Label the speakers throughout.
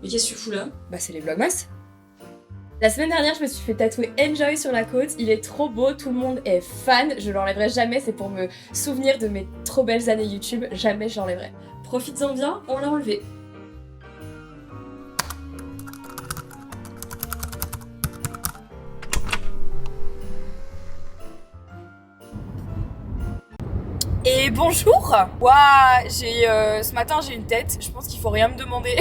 Speaker 1: Mais qu'est-ce que tu fous là?
Speaker 2: Bah c'est les vlogmas. La semaine dernière, je me suis fait tatouer Enjoy sur la côte. Il est trop beau, tout le monde est fan. Je l'enlèverai jamais, c'est pour me souvenir de mes trop belles années YouTube. Jamais je l'enlèverai.
Speaker 1: Profites-en bien, on l'a enlevé.
Speaker 2: Et bonjour. Waouh, ce matin j'ai une tête, je pense qu'il faut rien me demander.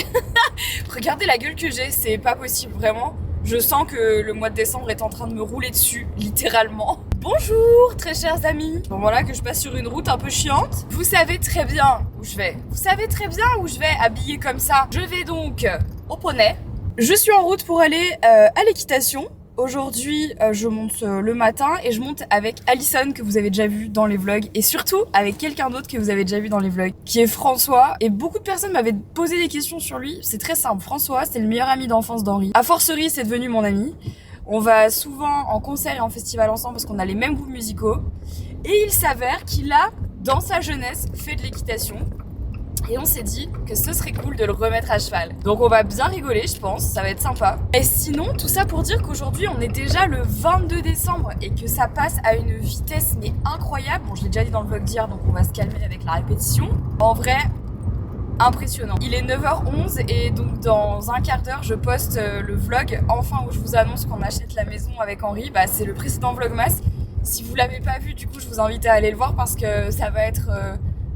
Speaker 2: Regardez la gueule que j'ai, c'est pas possible vraiment. Je sens que le mois de décembre est en train de me rouler dessus, littéralement. Bonjour très chers amis. Bon voilà que je passe sur une route un peu chiante. Vous savez très bien où je vais. Vous savez très bien où je vais habillée comme ça. Je vais donc au poney. Je suis en route pour aller à l'équitation. Aujourd'hui, je monte le matin et je monte avec Alison que vous avez déjà vu dans les vlogs et surtout avec quelqu'un d'autre que vous avez déjà vu dans les vlogs qui est François. Et beaucoup de personnes m'avaient posé des questions sur lui. C'est très simple. François, c'est le meilleur ami d'enfance d'Henri. A fortiori, c'est devenu mon ami. On va souvent en concert et en festival ensemble parce qu'on a les mêmes goûts musicaux. Et il s'avère qu'il a, dans sa jeunesse, fait de l'équitation. Et on s'est dit que ce serait cool de le remettre à cheval. Donc on va bien rigoler, je pense, ça va être sympa. Et sinon, tout ça pour dire qu'aujourd'hui, on est déjà le 22 décembre et que ça passe à une vitesse mais incroyable. Bon, je l'ai déjà dit dans le vlog d'hier, donc on va se calmer avec la répétition. En vrai, impressionnant. Il est 9h11 et donc dans un quart d'heure, je poste le vlog enfin où je vous annonce qu'on achète la maison avec Henri. Bah, c'est le précédent vlogmas. Si vous l'avez pas vu, du coup, je vous invite à aller le voir parce que ça va être...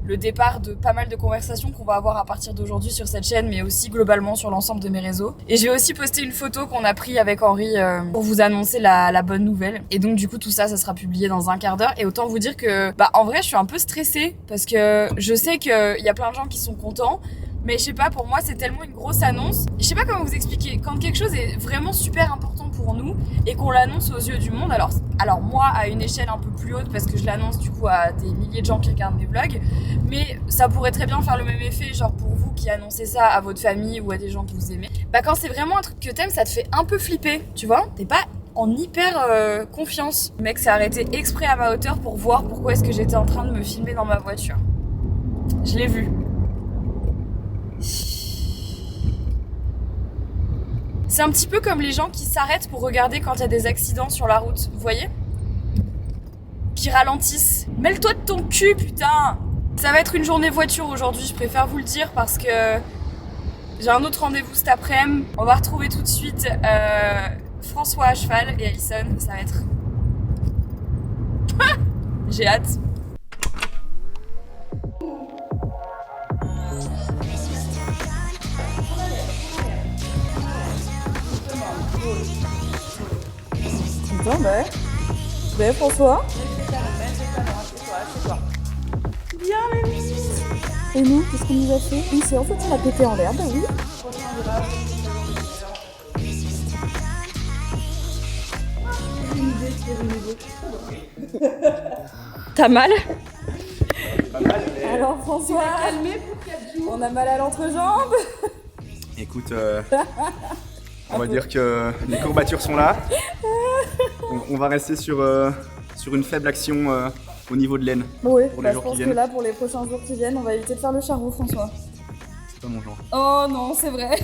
Speaker 2: le départ de pas mal de conversations qu'on va avoir à partir d'aujourd'hui sur cette chaîne, mais aussi globalement sur l'ensemble de mes réseaux. Et j'ai aussi posté une photo qu'on a pris avec Henri pour vous annoncer la bonne nouvelle. Et donc du coup tout ça sera publié dans un quart d'heure. Et autant vous dire que bah en vrai je suis un peu stressée parce que je sais qu'il y a plein de gens qui sont contents. Mais je sais pas, pour moi c'est tellement une grosse annonce. Je sais pas comment vous expliquer. Quand quelque chose est vraiment super important pour nous et qu'on l'annonce aux yeux du monde, alors moi à une échelle un peu plus haute parce que je l'annonce du coup à des milliers de gens qui regardent mes vlogs, mais ça pourrait très bien faire le même effet, genre pour vous qui annoncez ça à votre famille ou à des gens que vous aimez. Bah quand c'est vraiment un truc que t'aimes, ça te fait un peu flipper, tu vois. T'es pas en hyper confiance. Le mec s'est arrêté exprès à ma hauteur pour voir pourquoi est-ce que j'étais en train de me filmer dans ma voiture. Je l'ai vu. C'est un petit peu comme les gens qui s'arrêtent pour regarder quand il y a des accidents sur la route, vous voyez? Qui ralentissent. Mêle-toi de ton cul, putain! Ça va être une journée voiture aujourd'hui, je préfère vous le dire parce que j'ai un autre rendez-vous cet après-midi. On va retrouver tout de suite François à cheval et Alison, ça va être... J'ai hâte. Ben François. Bien Mémie. Et nous, qu'est-ce qu'on nous a fait? Une séance où on a pété en l'air, bah oui. T'as mal?
Speaker 3: Pas mal.
Speaker 2: Alors François, on a mal à l'entrejambe.
Speaker 3: Écoute, on va dire que les courbatures sont là. On va rester sur une faible action au niveau de l'aine.
Speaker 2: Oui,
Speaker 3: pour les
Speaker 2: je
Speaker 3: jours
Speaker 2: pense
Speaker 3: qui
Speaker 2: que
Speaker 3: viennent.
Speaker 2: là, pour les prochains jours qui viennent, on va éviter de faire le charreau, François.
Speaker 3: C'est pas mon genre.
Speaker 2: Oh non, c'est vrai.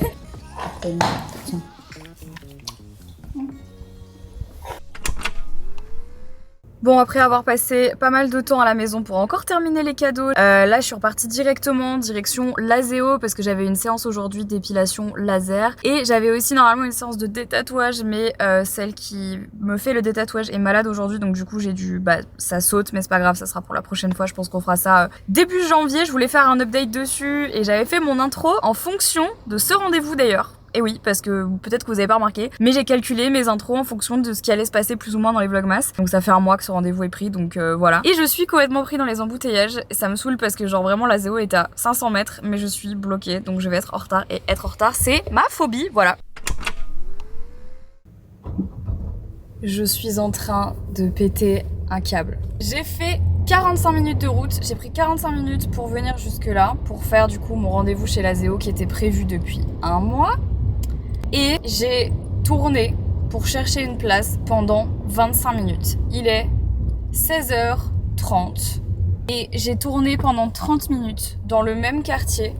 Speaker 2: Bon, après avoir passé pas mal de temps à la maison pour encore terminer les cadeaux, là je suis repartie directement direction Laséo parce que j'avais une séance aujourd'hui d'épilation laser et j'avais aussi normalement une séance de détatouage, mais celle qui me fait le détatouage est malade aujourd'hui, donc du coup j'ai dû, ça saute, mais c'est pas grave, ça sera pour la prochaine fois. Je pense qu'on fera ça début janvier. Je voulais faire un update dessus et j'avais fait mon intro en fonction de ce rendez-vous d'ailleurs. Et oui, parce que peut-être que vous avez pas remarqué, mais j'ai calculé mes intros en fonction de ce qui allait se passer plus ou moins dans les vlogmas. Donc ça fait un mois que ce rendez-vous est pris, donc voilà. Et je suis complètement pris dans les embouteillages. Et ça me saoule parce que genre vraiment la Zéo est à 500 mètres, mais je suis bloquée, donc je vais être en retard. Et être en retard, c'est ma phobie, voilà. Je suis en train de péter un câble. J'ai fait 45 minutes de route, j'ai pris 45 minutes pour venir jusque là, pour faire du coup mon rendez-vous chez la Zéo qui était prévu depuis un mois. Et j'ai tourné pour chercher une place pendant 25 minutes. Il est 16h30 et j'ai tourné pendant 30 minutes dans le même quartier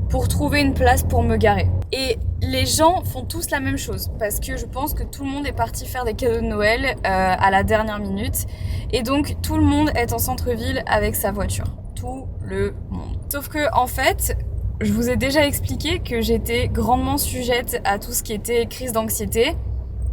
Speaker 2: pour trouver une place pour me garer. Et les gens font tous la même chose parce que je pense que tout le monde est parti faire des cadeaux de Noël à la dernière minute et donc tout le monde est en centre-ville avec sa voiture. Tout le monde. Sauf que en fait, je vous ai déjà expliqué que j'étais grandement sujette à tout ce qui était crise d'anxiété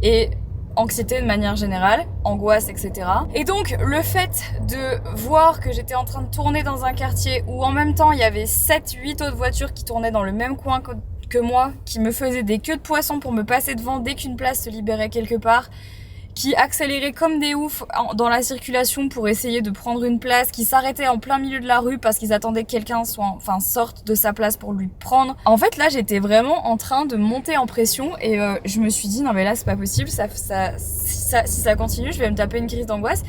Speaker 2: et anxiété de manière générale, angoisse, etc. Et donc, le fait de voir que j'étais en train de tourner dans un quartier où en même temps, il y avait 7-8 autres voitures qui tournaient dans le même coin que moi, qui me faisaient des queues de poisson pour me passer devant dès qu'une place se libérait quelque part, qui accéléraient comme des oufs dans la circulation pour essayer de prendre une place, qui s'arrêtaient en plein milieu de la rue parce qu'ils attendaient que quelqu'un sorte de sa place pour lui prendre. En fait, là, j'étais vraiment en train de monter en pression et je me suis dit, non mais là, c'est pas possible, si ça continue, je vais me taper une crise d'angoisse.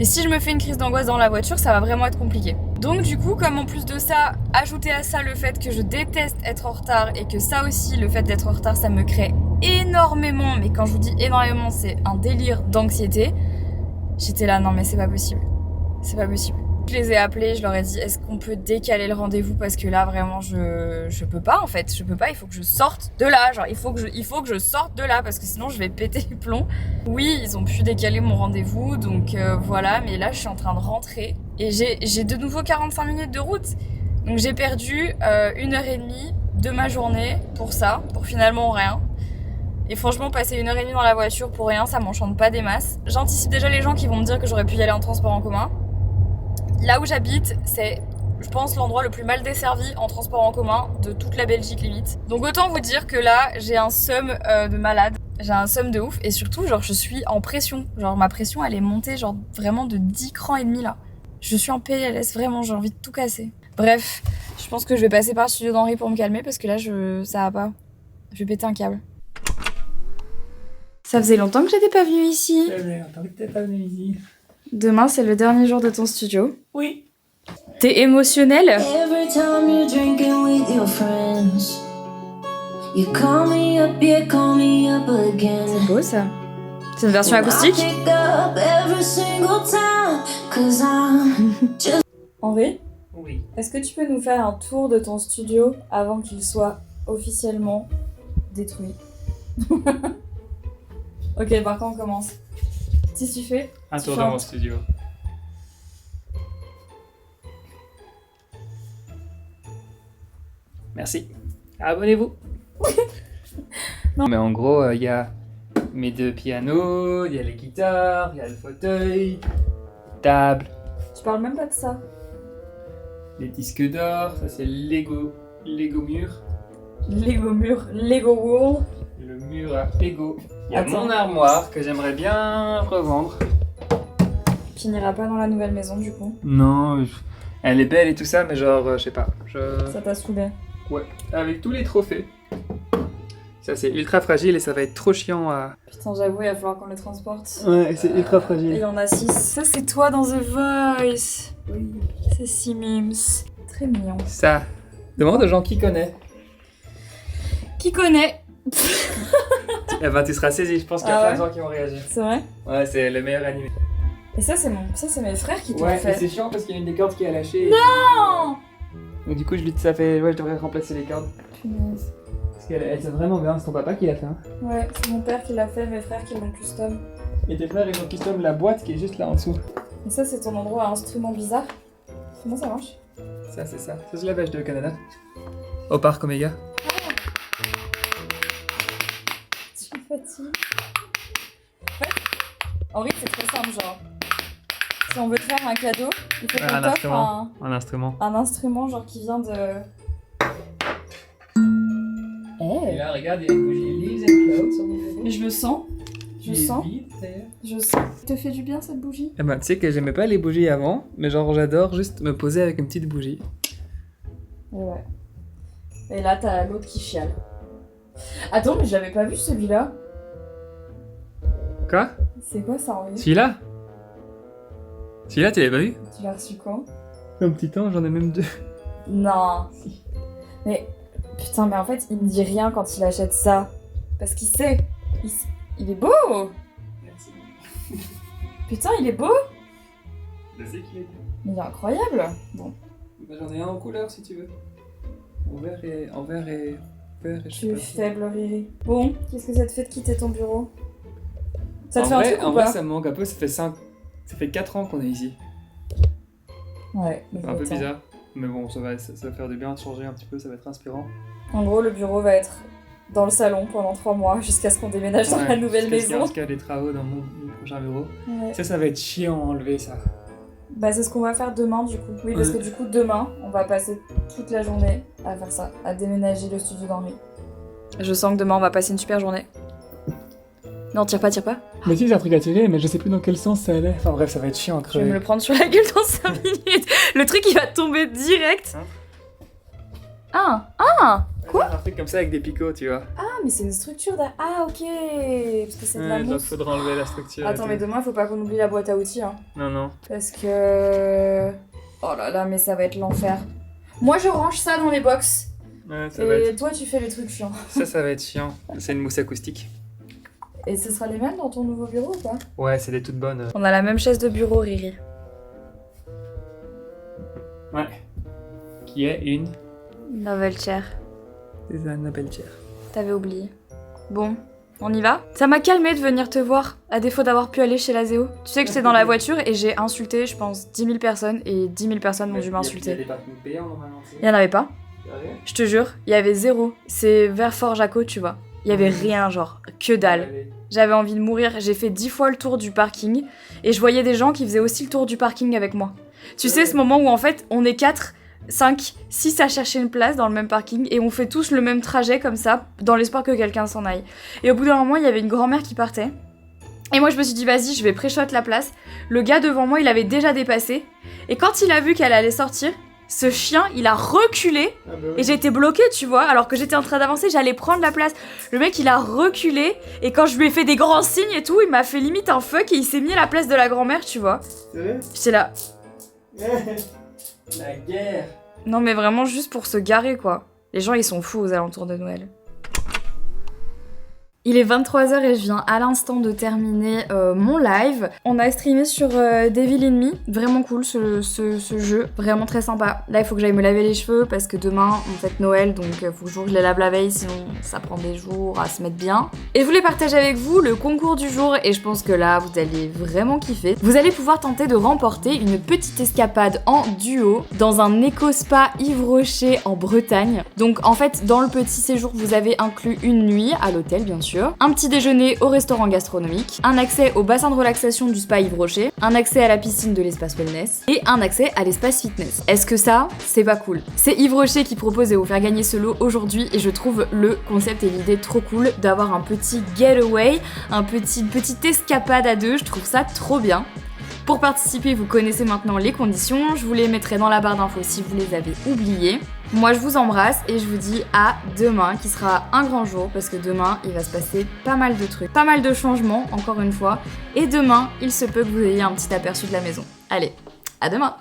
Speaker 2: Et si je me fais une crise d'angoisse dans la voiture, ça va vraiment être compliqué. Donc du coup, comme en plus de ça, ajouter à ça le fait que je déteste être en retard et que ça aussi, le fait d'être en retard, ça me crée énormément, mais quand je vous dis énormément, c'est un délire d'anxiété. J'étais là, non mais c'est pas possible. C'est pas possible. Je les ai appelés, je leur ai dit, est-ce qu'on peut décaler le rendez-vous parce que là, vraiment, je peux pas en fait. Je peux pas, il faut que je sorte de là. Genre, il faut que je sorte de là parce que sinon, je vais péter les plombs. Oui, ils ont pu décaler mon rendez-vous, donc voilà. Mais là, je suis en train de rentrer et j'ai de nouveau 45 minutes de route. Donc j'ai perdu 1h30 de ma journée pour ça, pour finalement rien. Et franchement, passer 1h30 dans la voiture pour rien, ça m'enchante pas des masses. J'anticipe déjà les gens qui vont me dire que j'aurais pu y aller en transport en commun. Là où j'habite, c'est, je pense, l'endroit le plus mal desservi en transport en commun de toute la Belgique limite. Donc autant vous dire que là, j'ai un seum de malade. J'ai un seum de ouf et surtout, genre, je suis en pression. Genre, ma pression, elle est montée, genre, vraiment de 10 crans et demi là. Je suis en PLS, vraiment, j'ai envie de tout casser. Bref, je pense que je vais passer par le studio d'Henri pour me calmer parce que là, ça va pas. Je vais péter un câble. Ça faisait longtemps que j'étais pas venue ici.
Speaker 4: Ça faisait longtemps que t'es pas venu ici.
Speaker 2: Demain, c'est le dernier jour de ton studio.
Speaker 4: Oui.
Speaker 2: T'es émotionnel?
Speaker 5: Every time you're drinking with your friends, you call me up, yeah, call me up again.
Speaker 2: C'est beau ça. C'est une version acoustique?
Speaker 5: I pick up every single time, 'cause I'm just...
Speaker 1: Henri,
Speaker 4: Oui.
Speaker 1: est-ce que tu peux nous faire un tour de ton studio avant qu'il soit officiellement détruit? Ok, par contre, on commence. Si tu fais.
Speaker 4: Un
Speaker 1: tu
Speaker 4: tour
Speaker 1: fais
Speaker 4: dans mon studio. Merci. Abonnez-vous.
Speaker 1: Non.
Speaker 4: Mais en gros, il y a mes 2 pianos, il y a les guitares, il y a le fauteuil, table,
Speaker 1: Je parle même pas de ça.
Speaker 4: les disques d'or, ça c'est Lego mur,
Speaker 1: Lego mur, Lego wall.
Speaker 4: le mur à Lego. Il y a
Speaker 1: Attends.
Speaker 4: mon armoire que j'aimerais bien revendre.
Speaker 1: Qui n'ira pas dans la nouvelle maison du coup.
Speaker 4: Non, elle est belle et tout ça, mais genre, je sais pas.
Speaker 1: Ça t'a saoulé.
Speaker 4: Ouais, avec tous les trophées. Ça c'est ultra fragile et ça va être trop chiant à...
Speaker 1: Putain, j'avoue, il va falloir qu'on les transporte.
Speaker 4: Ouais, c'est ultra
Speaker 1: Et il
Speaker 4: fragile.
Speaker 1: y en a 6. Ça, c'est toi dans The Voice.
Speaker 4: Oui.
Speaker 1: C'est si mimes. Très mignon.
Speaker 4: Ça. Demande aux gens qui connaissent.
Speaker 1: Qui connaît?
Speaker 4: Eh ben tu seras saisi, je pense qu'il y a
Speaker 1: Ah
Speaker 4: plein
Speaker 1: ouais
Speaker 4: de gens qui vont réagir.
Speaker 1: C'est vrai?
Speaker 4: Ouais, c'est le meilleur animé.
Speaker 1: Et ça, c'est mes frères qui t'ont
Speaker 4: Ouais, et
Speaker 1: fait.
Speaker 4: c'est chiant parce qu'il y a une des cordes qui a lâché.
Speaker 1: Non!
Speaker 4: Donc du coup je lui dis ça fait... Ouais, je devrais remplacer les cordes.
Speaker 1: Punaise.
Speaker 4: Parce qu'elle sonne vraiment bien, c'est ton papa qui l'a fait. Hein.
Speaker 1: Ouais, c'est mon père qui l'a fait, mes frères qui l'ont custom.
Speaker 4: Et tes frères ils ont custom la boîte qui est juste là en dessous.
Speaker 1: Et ça, c'est ton endroit à instruments bizarres. Comment ça marche?
Speaker 4: Ça c'est ça. Ça c'est la vache de Canada. Au parc Omega.
Speaker 1: Je suis fatiguée. En fait, Henri, c'est très simple, genre. Si on veut te faire un cadeau, il faut qu'on
Speaker 4: Un
Speaker 1: t'offre
Speaker 4: instrument. Un instrument.
Speaker 1: un instrument, genre qui vient de.
Speaker 4: Et là regarde, il y a une bougie Leaves and Clouds sur mon bureau.
Speaker 1: Mais je le sens. Je
Speaker 4: Il est
Speaker 1: sens.
Speaker 4: vide, d'ailleurs.
Speaker 1: Je sens. Te fait du bien cette bougie?
Speaker 4: Eh ben, tu sais que j'aimais pas les bougies avant, mais genre j'adore juste me poser avec une petite bougie.
Speaker 1: Et ouais. Et là, t'as l'autre qui chiale. Attends, mais je l'avais pas vu celui-là.
Speaker 4: Quoi?
Speaker 1: C'est quoi ça, Henri?
Speaker 4: Celui-là? Celui-là, tu l'avais pas vu?
Speaker 1: Tu l'as reçu quand?
Speaker 4: Un petit temps, j'en ai même 2.
Speaker 1: Non. Mais putain, mais en fait, il me dit rien quand il achète ça. Parce qu'il sait. Il est beau.
Speaker 4: Merci.
Speaker 1: Putain, il est beau.
Speaker 4: Je sais qu'il est beau.
Speaker 1: Mais il est incroyable. Bon.
Speaker 4: Bah, j'en ai un en couleur si tu veux. envers et je sais
Speaker 1: Tu es
Speaker 4: pas.
Speaker 1: faible, Riri. Bon, qu'est-ce que ça te fait de quitter ton bureau? Ça te
Speaker 4: En
Speaker 1: fait un
Speaker 4: vrai,
Speaker 1: truc
Speaker 4: en
Speaker 1: ou
Speaker 4: vrai,
Speaker 1: pas?
Speaker 4: ça me manque un peu. Ça fait 4 ans qu'on est ici.
Speaker 1: Ouais, mais
Speaker 4: C'est un peu
Speaker 1: attends.
Speaker 4: bizarre. Mais bon, ça va faire du bien de changer un petit peu, ça va être inspirant.
Speaker 1: En gros, le bureau va être dans le salon pendant 3 mois jusqu'à ce qu'on déménage dans la nouvelle maison.
Speaker 4: Jusqu'à des travaux dans mon prochain bureau.
Speaker 1: Ouais.
Speaker 4: Ça va être chiant à enlever ça.
Speaker 1: Bah, c'est ce qu'on va faire demain du coup. Oui, parce que du coup, demain, on va passer toute la journée à faire ça, à déménager le studio d'Henri. Je sens que demain, on va passer une super journée. Non, tire pas.
Speaker 4: Mais si, c'est un truc à tirer, mais je sais plus dans quel sens ça allait. Enfin bref, ça va être chiant à
Speaker 1: Je vais me
Speaker 4: crever.
Speaker 1: le prendre sur la gueule dans 5 minutes. Le truc, il va tomber direct. Quoi?
Speaker 4: Un truc comme ça avec des picots, tu vois.
Speaker 1: Ah, mais c'est une structure d'un... Ah, ok. Parce que c'est de la
Speaker 4: Ouais, donc
Speaker 1: mousse.
Speaker 4: faudra enlever la structure.
Speaker 1: Attends, mais demain, faut pas qu'on oublie la boîte à outils, hein.
Speaker 4: Non.
Speaker 1: Parce que... Oh là là, mais ça va être l'enfer. Moi, je range ça dans les box.
Speaker 4: Ouais, ça va
Speaker 1: Et
Speaker 4: être...
Speaker 1: toi, tu fais les trucs chiants.
Speaker 4: Ça va être chiant. C'est une mousse acoustique.
Speaker 1: Et ce sera les mêmes dans ton nouveau bureau ou pas?
Speaker 4: Ouais, c'est des toutes bonnes.
Speaker 1: On a la même chaise de bureau, Riri.
Speaker 4: Ouais. Qui est une
Speaker 1: Nouvelle chair.
Speaker 4: des Annabelle Chair.
Speaker 1: T'avais oublié. Bon, on y va? Ça m'a calmé de venir te voir, à défaut d'avoir pu aller chez la Zéo. Tu sais que j'étais dans la voiture et j'ai insulté, je pense, 10 000 personnes et 10 000 personnes m'ont dû
Speaker 4: Il y a
Speaker 1: m'insulter.
Speaker 4: des parkings payants normalement.
Speaker 1: Il y en avait pas.
Speaker 4: Sérieux?
Speaker 1: Je te jure, il y avait zéro. C'est vers Fort Jaco, tu vois. Il y avait rien, genre, que dalle. J'avais envie de mourir. J'ai fait 10 fois le tour du parking et je voyais des gens qui faisaient aussi le tour du parking avec moi. Tu sais, ce moment où en fait, on est 4, 5, 6 à chercher une place dans le même parking et on fait tous le même trajet comme ça, dans l'espoir que quelqu'un s'en aille. Et au bout d'un moment, il y avait une grand-mère qui partait. Et moi, je me suis dit, vas-y, je vais pré-shot la place. Le gars devant moi, il avait déjà dépassé. Et quand il a vu qu'elle allait sortir, ce chien, il a reculé.
Speaker 4: Ah bah
Speaker 1: Et j'ai été bloquée, tu vois, alors que j'étais en train d'avancer, j'allais prendre la place. Le mec, il a reculé, et quand je lui ai fait des grands signes et tout, il m'a fait limite un fuck, et il s'est mis à la place de la grand-mère, tu vois.
Speaker 4: Sérieux?
Speaker 1: J'étais là,
Speaker 4: La guerre.
Speaker 1: non mais vraiment juste pour se garer, quoi. Les gens, ils sont fous aux alentours de Noël. Il est 23h et je viens à l'instant de terminer mon live. On a streamé sur Devil in Me, vraiment cool ce jeu, vraiment très sympa. Là il faut que j'aille me laver les cheveux parce que demain on fête Noël, donc faut que je les lave la veille, sinon ça prend des jours à se mettre bien. Et je voulais partager avec vous le concours du jour et je pense que là vous allez vraiment kiffer. Vous allez pouvoir tenter de remporter une petite escapade en duo dans un éco-spa Yves Rocher en Bretagne. Donc en fait dans le petit séjour vous avez inclus une nuit à l'hôtel bien sûr, un petit déjeuner au restaurant gastronomique, un accès au bassin de relaxation du spa Yves Rocher, un accès à la piscine de l'espace wellness et un accès à l'espace fitness. Est-ce que ça, c'est pas cool? C'est Yves Rocher qui propose de vous faire gagner ce lot aujourd'hui et je trouve le concept et l'idée trop cool d'avoir un petit getaway, une petite escapade à deux, je trouve ça trop bien. Pour participer, vous connaissez maintenant les conditions, je vous les mettrai dans la barre d'infos si vous les avez oubliées. Moi je vous embrasse et je vous dis à demain qui sera un grand jour parce que demain il va se passer pas mal de trucs, pas mal de changements encore une fois et demain il se peut que vous ayez un petit aperçu de la maison. Allez, à demain!